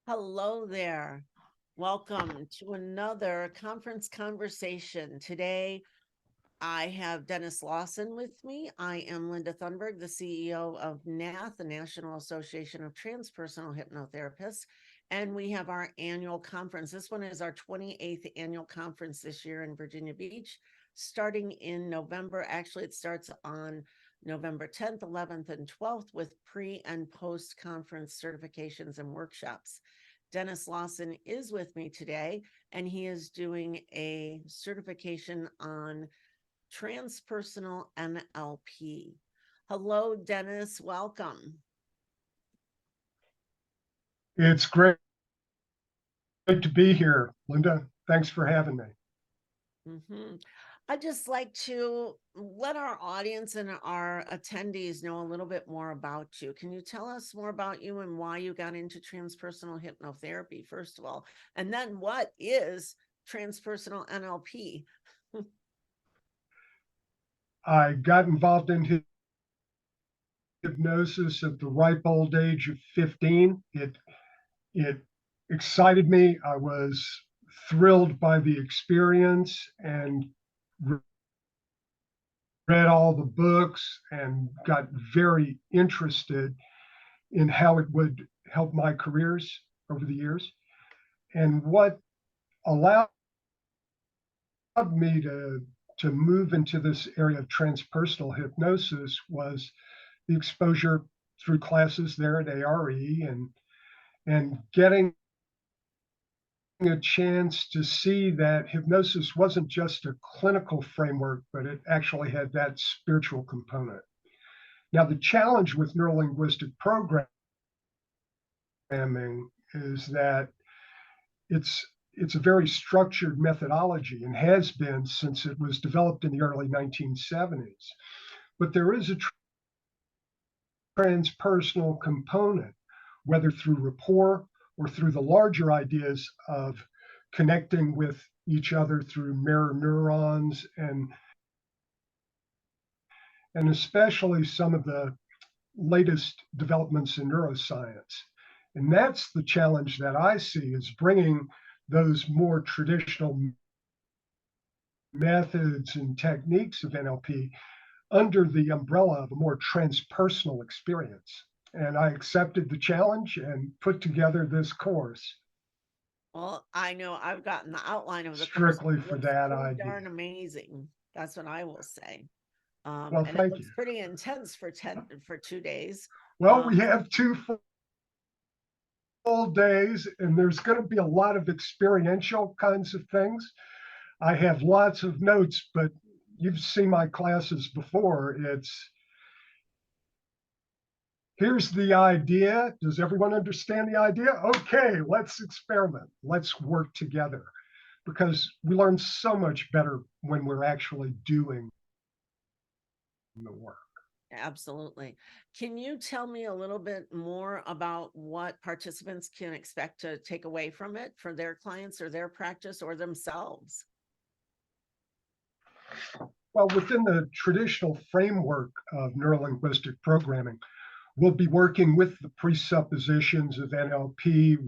Hello there. Welcome to another conference conversation. Today, I have Dennis Lawson with me. I am Linda Thunberg, the CEO of NATH, the National Association of Transpersonal Hypnotherapists. And we have our annual conference. This one is our 28th annual conference this year in Virginia Beach, starting in November. Actually, it starts on November 10th, 11th, and 12th with pre and post conference certifications and workshops. Dennis Lawson is with me today, and he is doing a certification on transpersonal NLP. Hello, Dennis. Welcome. It's great to be here, Linda. Thanks for having me. I'd just like to let our audience and our attendees know a little bit more about you. Can you tell us more about you and why you got into transpersonal hypnotherapy, first of all? And then what is transpersonal NLP? I got involved in hypnosis at the ripe old age of 15. It excited me. I was thrilled by the experience and read all the books and got very interested in how it would help my careers over the years. And what allowed me to move into this area of transpersonal hypnosis was the exposure through classes there at ARE and getting a chance to see that hypnosis wasn't just a clinical framework, but it actually had that spiritual component. Now, the challenge with neurolinguistic programming is that it's a very structured methodology and has been since it was developed in the early 1970s. But there is a transpersonal component, whether through rapport or through the larger ideas of connecting with each other through mirror neurons and especially some of the latest developments in neuroscience. And that's the challenge that I see, is bringing those more traditional methods and techniques of NLP under the umbrella of a more transpersonal experience. And I accepted the challenge and put together this course. Well, I know I've gotten the outline of the course. Strictly for that idea. Darn amazing. That's what I will say. Well, And it thank looks you. pretty intense for 2 days. Well, we have 2 full days, and there's going to be a lot of experiential kinds of things. I have lots of notes, but you've seen my classes before. Here's the idea. Does everyone understand the idea? Okay, let's experiment. Let's work together, because we learn so much better when we're actually doing the work. Absolutely. Can you tell me a little bit more about what participants can expect to take away from it for their clients or their practice or themselves? Well, within the traditional framework of neurolinguistic programming, we'll be working with the presuppositions of NLP.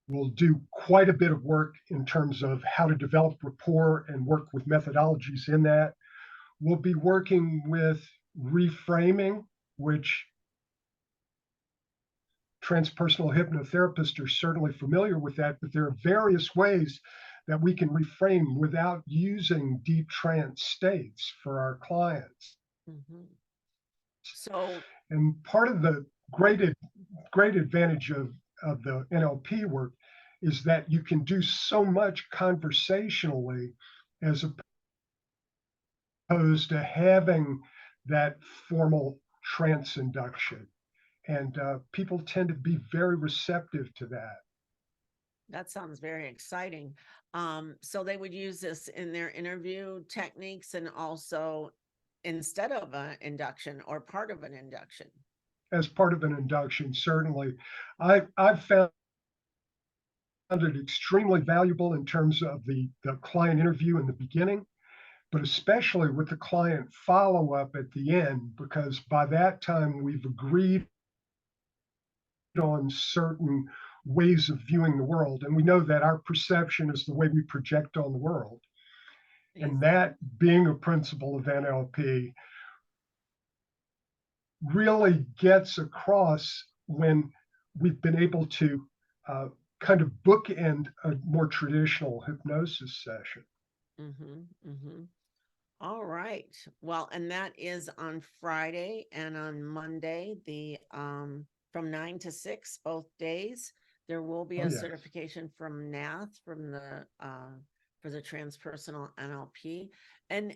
We'll do quite a bit of work in terms of how to develop rapport and work with methodologies in that. We'll be working with reframing, which transpersonal hypnotherapists are certainly familiar with that, but there are various ways that we can reframe without using deep trance states for our clients. And part of the great advantage of the NLP work is that you can do so much conversationally as opposed to having that formal trance induction. And people tend to be very receptive to that. That sounds very exciting. So they would use this in their interview techniques and also instead of an induction or part of an induction. As part of an induction, certainly. I've found it extremely valuable in terms of the client interview in the beginning, but especially with the client follow-up at the end, because by that time we've agreed on certain ways of viewing the world. And we know that our perception is the way we project on the world. And that being a principle of NLP really gets across when we've been able to kind of bookend a more traditional hypnosis session. All right. Well, and that is on Friday and on Monday, the from 9 to 6, both days. There will be a certification from NATH from the for the transpersonal NLP. And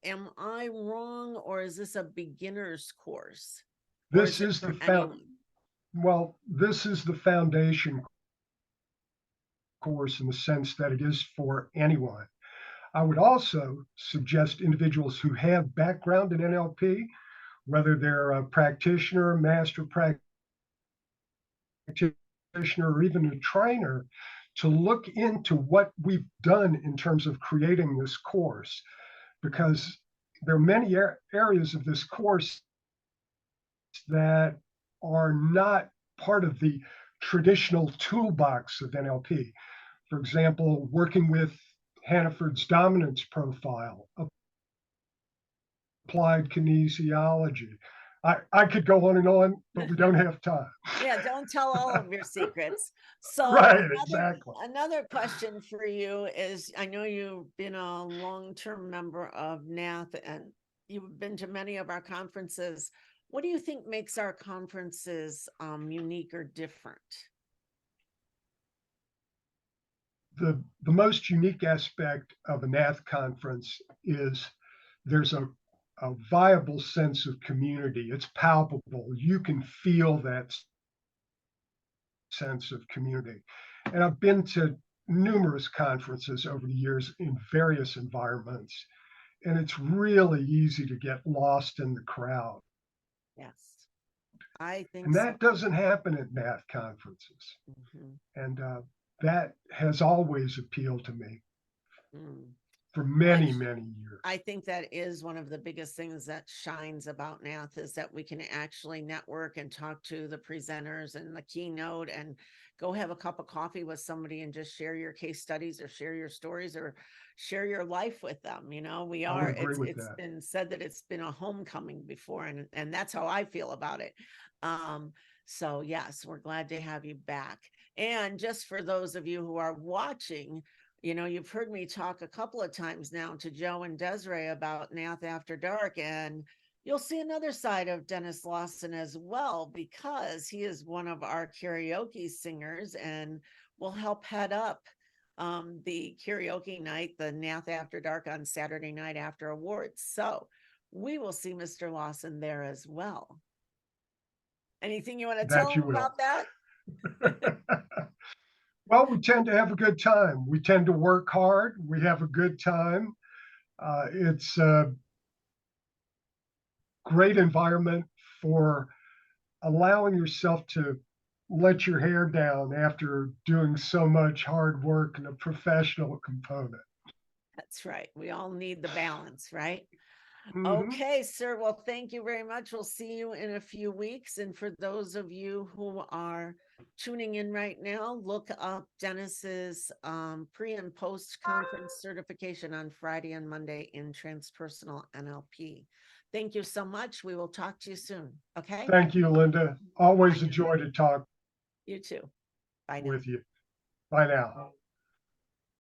am I wrong, or is this a beginner's course? This is the foundation course in the sense that it is for anyone. I would also suggest individuals who have background in NLP, whether they're a practitioner, master practitioner, or even a trainer, to look into what we've done in terms of creating this course, because there are many areas of this course that are not part of the traditional toolbox of NLP. For example, working with Hannaford's dominance profile, applied kinesiology. I could go on, but we don't have time. Yeah, don't tell all of your secrets. So right, exactly. Another question for you is, I know you've been a long-term member of NATH and you've been to many of our conferences. What do you think makes our conferences unique or different? The most unique aspect of a NATH conference is there's a viable sense of community. It's palpable. You can feel that sense of community. And I've been to numerous conferences over the years in various environments, and it's really easy to get lost in the crowd. Yes, I think and that so. doesn't happen at NATH conferences. And that has always appealed to me for many, many years. I think that is one of the biggest things that shines about NATH, is that we can actually network and talk to the presenters and the keynote and go have a cup of coffee with somebody and just share your case studies or share your stories or share your life with them. You know, it's been said that it's been a homecoming before, and that's how I feel about it. So yes, we're glad to have you back. And just for those of you who are watching, you know, you've heard me talk a couple of times now to Joe and Desiree about NATH After Dark, and you'll see another side of Dennis Lawson as well, because he is one of our karaoke singers and will help head up the karaoke night, the NATH After Dark on Saturday night after awards. So we will see Mr. Lawson there as well. Anything you want to tell him about that? Well, we tend to have a good time. We tend to work hard. We have a good time. It's a great environment for allowing yourself to let your hair down after doing so much hard work in a professional component. That's right. We all need the balance, right? Okay, sir. Well, thank you very much. We'll see you in a few weeks. And for those of you who are tuning in right now, look up Dennis's pre and post conference certification on Friday and Monday in transpersonal NLP. Thank you so much. We will talk to you soon. Okay. Thank you, Linda. Always a joy to talk. You too. Bye now. With you. Bye now.